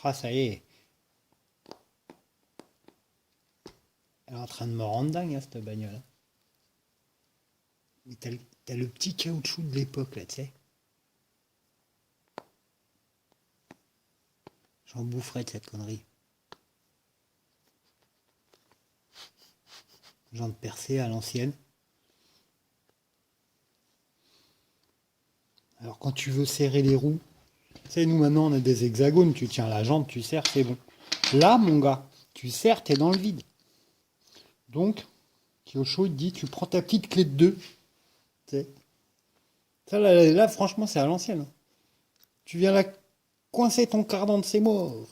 Ah, ça y est. Elle est en train de me rendre dingue, hein, cette bagnole. Mais t'as le petit caoutchouc de l'époque, là, tu sais. J'en boufferais de cette connerie. Jante percée à l'ancienne. Alors quand tu veux serrer les roues, tu sais, nous maintenant on a des hexagones, tu tiens la jante, tu serres, c'est bon. Là, mon gars, tu serres, t'es dans le vide. Donc, Kyosho, il te dit, tu prends ta petite clé de 2. Tu sais. Ça, là, franchement, c'est à l'ancienne, hein. Tu viens là coincer ton cardan de ses morts,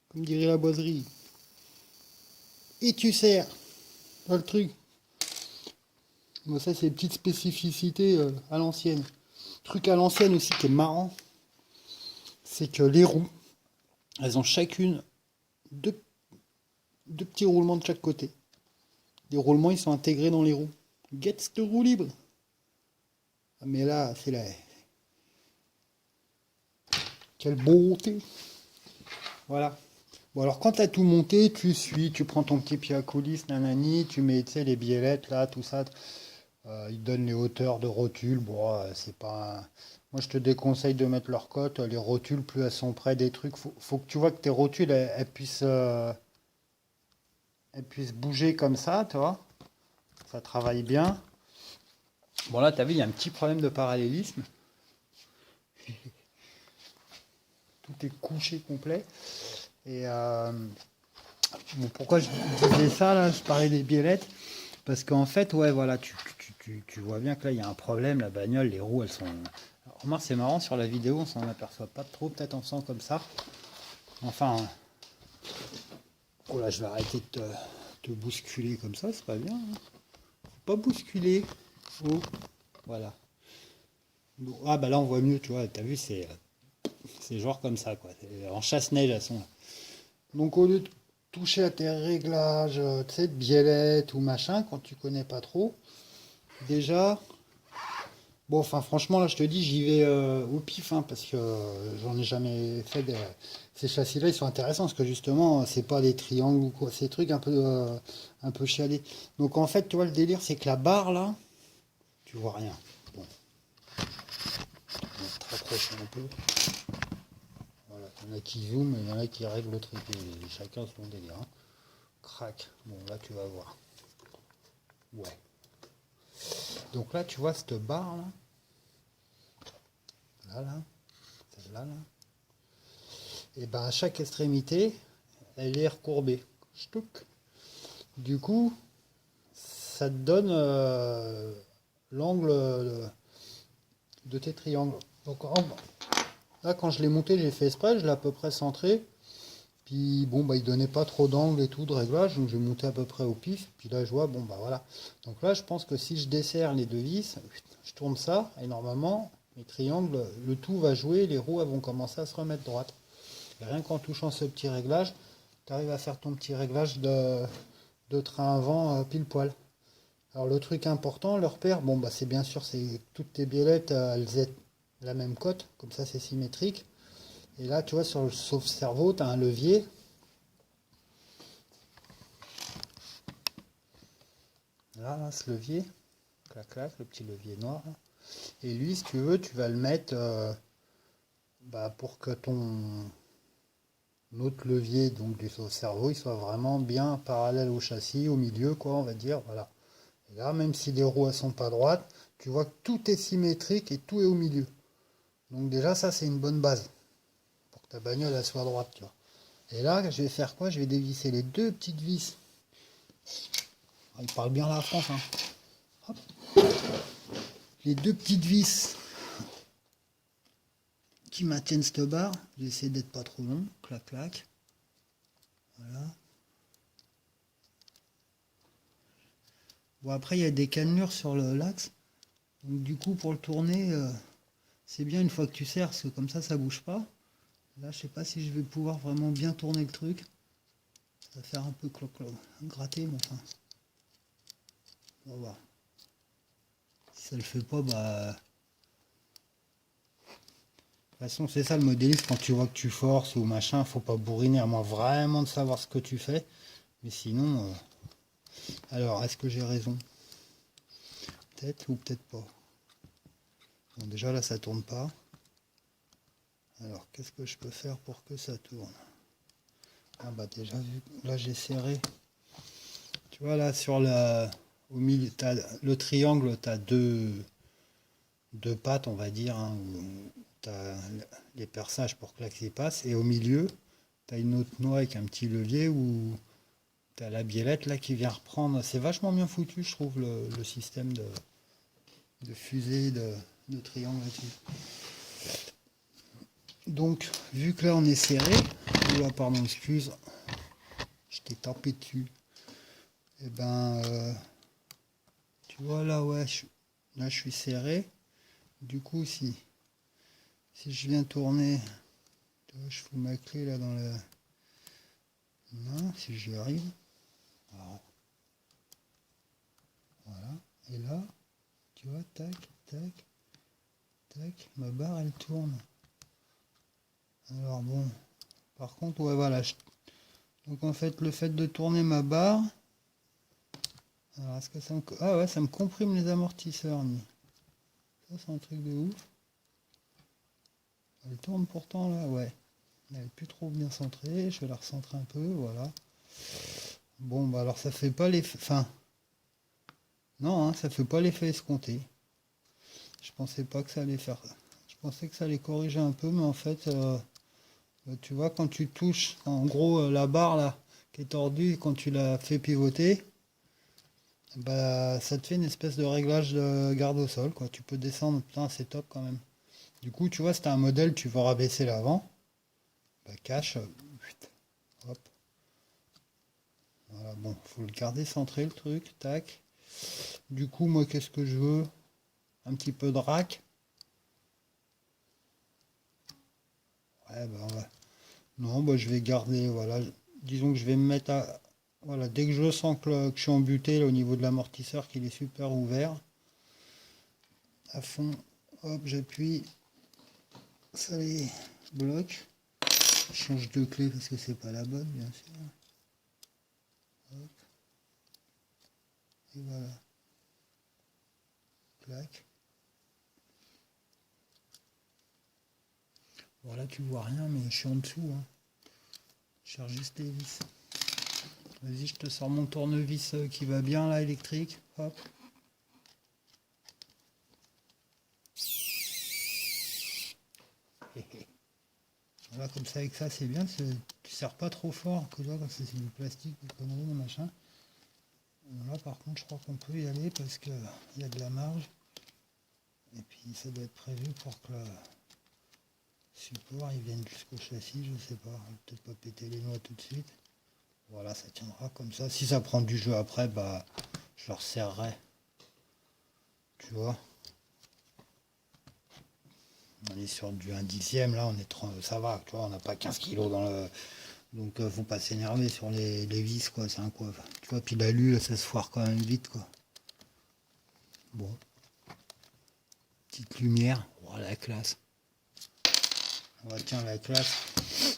comme dirait la boiserie. Et tu serres. Pas le truc. Bon, ça, c'est des petites spécificités à l'ancienne. Truc à l'ancienne aussi qui est marrant, c'est que les roues, elles ont chacune deux, deux petits roulements de chaque côté. Les roulements, ils sont intégrés dans les roues. Get cette roue libre. Ah, mais là, c'est la... Quelle beauté. Voilà. Bon, alors quand tu as tout monté, tu suis, tu prends ton petit pied à coulisse, nanani, tu mets, tu sais, les biellettes, là, tout ça. Ils donnent les hauteurs de rotules. Bon, c'est pas... Moi, je te déconseille de mettre leur cote. Les rotules, plus elles sont près des trucs, faut que tu vois que tes rotules, elles puissent bouger comme ça, tu vois. Ça travaille bien. Bon, là, tu as vu, il y a un petit problème de parallélisme. Tout est couché complet. Et bon, pourquoi je disais ça, là, je parlais des biellettes, parce qu'en fait, ouais, voilà, tu vois bien que là, il y a un problème, la bagnole, les roues, elles sont... Alors, remarque, c'est marrant, sur la vidéo, on s'en aperçoit pas trop, peut-être en faisant comme ça. Enfin, oh là, je vais arrêter de te bousculer comme ça, c'est pas bien, hein. Faut pas bousculer. Oh, voilà. Bon, ah, bah là, on voit mieux, tu vois, t'as vu, c'est genre comme ça, quoi. En chasse-neige, elles sont là. Donc, au lieu de toucher à tes réglages, tu sais, de biellette ou machin, quand tu connais pas trop, déjà, bon, enfin, franchement, là, je te dis, j'y vais au pif, hein, parce que j'en ai jamais fait des... Ces châssis-là, ils sont intéressants, parce que justement, c'est pas des triangles ou quoi, c'est des trucs un peu chiadés. Donc, en fait, tu vois, le délire, c'est que la barre, là, tu vois rien. Bon, on va te rapprocher un peu. Voilà, il y en a qui zooment, et il y en a qui règlent le truc, et chacun son délire, hein. Crac. Bon, là, tu vas voir. Ouais. Donc là, tu vois cette barre là, là, celle-là, là, et ben à chaque extrémité, elle est recourbée. Ch'touk. Du coup, ça te donne l'angle de tes triangles. Donc là, quand je l'ai monté, j'ai fait exprès, je l'ai à peu près centré. Puis bon, bah il donnait pas trop d'angle et tout de réglage, donc j'ai monté à peu près au pif. Puis là, je vois, bon bah voilà. Donc là, je pense que si je desserre les deux vis, je tourne ça, et normalement, mes triangles, le tout va jouer, les roues elles vont commencer à se remettre droite. Et rien qu'en touchant ce petit réglage, tu arrives à faire ton petit réglage de train avant pile poil. Alors le truc important, le repère, bon bah c'est bien sûr, c'est toutes tes biellettes, elles aient la même cote, comme ça c'est symétrique. Et là, tu vois, sur le sauve-cerveau, tu as un levier. Là, ce levier, clac, clac, le petit levier noir. Là. Et lui, si tu veux, tu vas le mettre bah, pour que ton autre levier donc du cerveau, il soit vraiment bien parallèle au châssis, au milieu, quoi, on va dire. Voilà. Et là, même si les roues ne sont pas droites, tu vois que tout est symétrique et tout est au milieu. Donc déjà, ça, c'est une bonne base pour que ta bagnole elle soit droite, tu vois. Et là, je vais faire quoi? Je vais dévisser les deux petites vis. Ah, il parle bien la France, hein. Hop. Les deux petites vis qui maintiennent cette barre. Je vais essayer d'être pas trop long. Clac, clac. Voilà. Bon, après, il y a des cannelures sur l'axe. Donc, du coup, pour le tourner, c'est bien une fois que tu serres, parce que comme ça bouge pas. Là, je sais pas si je vais pouvoir vraiment bien tourner le truc. Ça va faire un peu cloc-cloc, gratter, mais enfin. On va voir. Si ça le fait pas, bah. façon, c'est ça le modélisme, quand tu vois que tu forces ou machin, faut pas bourriner, à moins vraiment de savoir ce que tu fais. Mais sinon, alors, est-ce que j'ai raison? Peut-être ou peut-être pas. Bon, déjà là, ça tourne pas. Alors, qu'est-ce que je peux faire pour que ça tourne? Ah bah déjà, là j'ai serré. Tu vois là, au milieu, le triangle, tu as deux pattes, on va dire, hein, où tu as les perçages pour que l'acier passe. Et au milieu, tu as une autre noix avec un petit levier où tu as la biellette là qui vient reprendre. C'est vachement bien foutu, je trouve, le système de fusée, de triangle là-dessus. Donc, vu que là on est serré, oula, pardon, excuse, je t'ai tapé dessus. Et ben, tu vois là, ouais, là je suis serré. Du coup, si je viens tourner, tu vois, je fous ma clé là dans la main, si j'y arrive. Voilà. Et là, tu vois, tac, tac, tac, ma barre elle tourne. Alors bon, par contre, ouais, voilà. Donc en fait, le fait de tourner ma barre, alors est-ce que ça me... Ah ouais, ça me comprime les amortisseurs. Ça, c'est un truc de ouf. Elle tourne pourtant là, ouais. Elle n'est plus trop bien centrée. Je vais la recentrer un peu, voilà. Bon, bah alors ça fait pas l'effet... Enfin, non, hein, ça fait pas l'effet escompté. Je pensais pas que ça allait faire... Je pensais que ça allait corriger un peu, mais en fait, tu vois, quand tu touches, en gros, la barre là, qui est tordue, quand tu la fais pivoter, bah ça te fait une espèce de réglage de garde au sol, quoi. Tu peux descendre, putain, c'est top quand même. Du coup, tu vois, c'était un modèle, tu veux rabaisser l'avant, bah cache, hop. Voilà, bon, faut le garder centré le truc, tac. Du coup, moi, qu'est-ce que je veux? Un petit peu de rack. Ouais, bah, ouais. Non, bah, je vais garder, voilà. Disons que je vais me mettre à... Voilà, dès que je sens que je suis embuté là, au niveau de l'amortisseur, qu'il est super ouvert, à fond, hop, j'appuie, ça les bloque. Je change de clé parce que c'est pas la bonne, bien sûr. Hop. Et voilà. Clac. Voilà, tu vois rien, mais je suis en dessous. Hein. Je cherche juste les vis. Vas-y, je te sors mon tournevis qui va bien là, électrique. Hop. Voilà, comme ça, avec ça, c'est bien. Tu serres pas trop fort, que là, parce que c'est du plastique, des conneries, machin. Là, par contre, je crois qu'on peut y aller parce qu'il y a de la marge. Et puis, ça doit être prévu pour que le support il vienne jusqu'au châssis, je sais pas. Peut-être pas péter les noix tout de suite. Voilà, ça tiendra comme ça. Si ça prend du jeu après, bah, je le resserrerai. Tu vois. On est sur du 1/10, là, on est ça va, tu vois, on n'a pas 15 kilos dans le... Donc faut pas s'énerver sur les vis, quoi, c'est un quoi. Tu vois, puis l'alu, ça se foire quand même vite, quoi. Bon. Petite lumière, oh, la classe. Oh, tiens, la classe.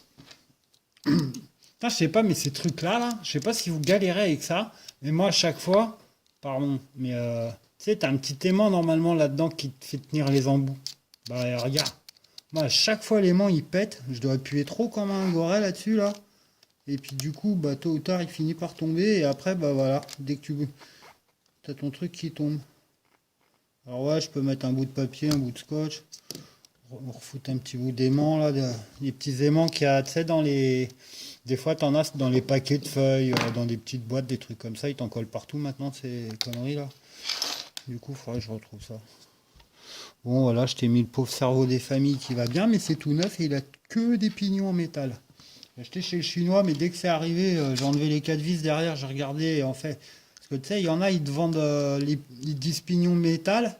Putain, je sais pas, mais ces trucs-là, là, je sais pas si vous galérez avec ça, mais moi, à chaque fois, pardon, mais tu sais, t'as un petit aimant normalement là-dedans qui te fait tenir les embouts. Bah, regarde. Moi, à chaque fois, l'aimant il pète. Je dois appuyer trop comme un goret là-dessus, là. Et puis, du coup, bah, tôt ou tard, il finit par tomber. Et après, bah voilà, dès que tu as ton truc qui tombe. Alors, ouais, je peux mettre un bout de papier, un bout de scotch. On refoutre un petit bout d'aimant, là. Des petits aimants qu'il y a, tu sais, dans les. Des fois, t'en as dans les paquets de feuilles, dans des petites boîtes, des trucs comme ça. Ils t'en collent partout maintenant, ces conneries, là. Du coup, il faudrait que je retrouve ça. Bon, voilà, je t'ai mis le pauvre cerveau des familles qui va bien, mais c'est tout neuf et il a que des pignons en métal. J'ai acheté chez le chinois, mais dès que c'est arrivé, j'ai enlevé les 4 vis derrière, j'ai regardé et en fait, parce que tu sais, il y en a, ils te vendent ils disent pignon métal,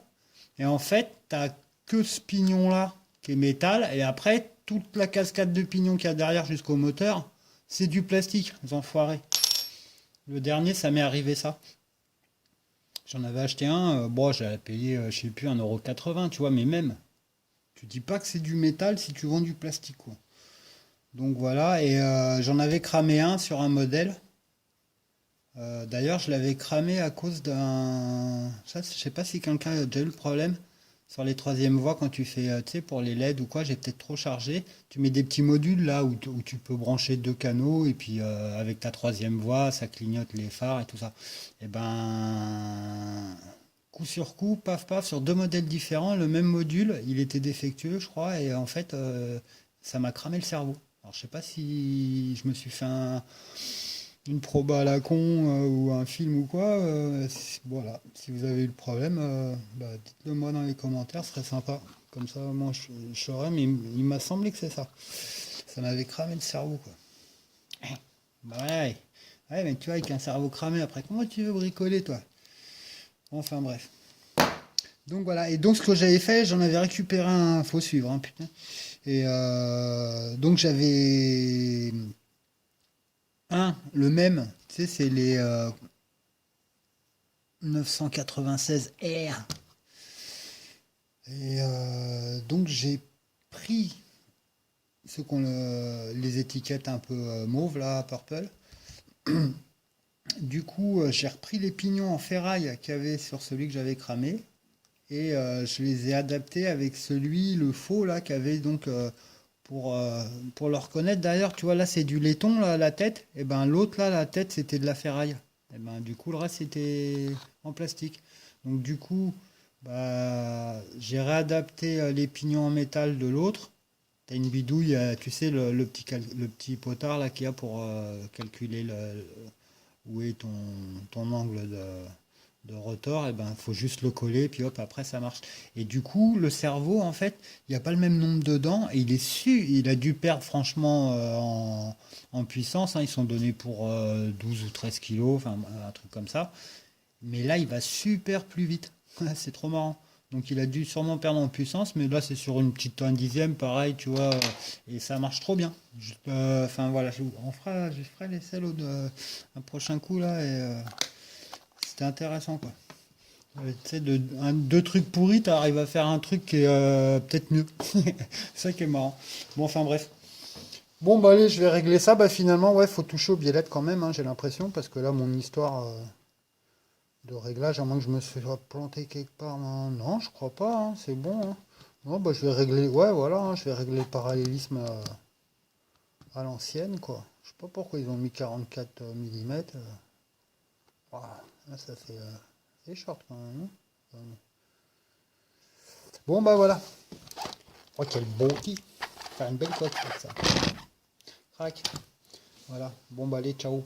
et en fait, t'as que ce pignon-là qui est métal, et après, toute la cascade de pignons qu'il y a derrière jusqu'au moteur, c'est du plastique, les enfoirés. Le dernier, ça m'est arrivé ça. J'en avais acheté un, bon, j'avais payé, je sais plus, 1,80 €, tu vois, mais même. Tu dis pas que c'est du métal si tu vends du plastique, quoi. Donc voilà, et j'en avais cramé un sur un modèle. D'ailleurs, je l'avais cramé à cause d'un... Ça, je sais pas si quelqu'un a déjà eu le problème. Sur les troisième voies, quand tu fais, tu sais, pour les LED ou quoi, j'ai peut-être trop chargé. Tu mets des petits modules là où tu peux brancher deux canaux et puis avec ta troisième voie, ça clignote les phares et tout ça. Et ben, coup sur coup, paf paf, sur deux modèles différents, le même module, il était défectueux, je crois, et en fait, ça m'a cramé le cerveau. Alors, je sais pas si je me suis fait une proba à la con ou un film ou quoi. Voilà, si vous avez eu le problème, bah, dites-le moi dans les commentaires, ce serait sympa. Comme ça, moi, je saurais, mais il m'a semblé que c'est ça. Ça m'avait cramé le cerveau, quoi. Bah ouais, ouais, mais tu vois, avec un cerveau cramé, après, comment tu veux bricoler, toi? Enfin, bref. Donc voilà, et donc ce que j'avais fait, j'en avais récupéré un, faut suivre, hein, putain. Et donc j'avais le même, tu sais, c'est les 996R. Et donc j'ai pris les étiquettes un peu mauve là, purple. Du coup, j'ai repris les pignons en ferraille qu'il y avait sur celui que j'avais cramé et je les ai adaptés avec celui, le faux là, qu'il y avait donc pour le reconnaître. D'ailleurs, tu vois là, c'est du laiton là, la tête. Et ben l'autre là, la tête, c'était de la ferraille. Et ben du coup, le reste c'était en plastique. Donc du coup, bah, j'ai réadapté les pignons en métal de l'autre. T'as une bidouille, tu sais, le petit potard là qu'il y a pour calculer où est ton angle de rotor, et ben il faut juste le coller, puis hop, après ça marche. Et du coup, le cerveau, en fait, il n'y a pas le même nombre de dents, et il a dû perdre franchement en puissance, hein. Ils sont donnés pour 12 ou 13 kilos, enfin un truc comme ça. Mais là, il va super plus vite. C'est trop marrant. Donc il a dû sûrement perdre en puissance, mais là c'est sur un dixième, pareil, tu vois, et ça marche trop bien. Enfin voilà, je ferai l'essai un prochain coup là, et c'était intéressant quoi. Tu sais, deux trucs pourris, t'arrives à faire un truc qui est peut-être mieux. C'est ça qui est marrant. Bon, enfin bref. Bon, bah allez, je vais régler ça. Bah finalement, ouais, faut toucher aux biellettes quand même, hein, j'ai l'impression, parce que là, mon histoire de réglage, à moins que je me sois planté quelque part. Non, non, je crois pas, hein, c'est bon, hein. Non, bah je vais régler, ouais, voilà, hein, je vais régler le parallélisme à l'ancienne, quoi. Je sais pas pourquoi ils ont mis 44 mm. Là, ça fait c'est short quand même, hein. Bon, bah voilà. Oh, quel beau outil. Faire une belle coque avec ça. Crac. Voilà. Bon, bah allez, ciao.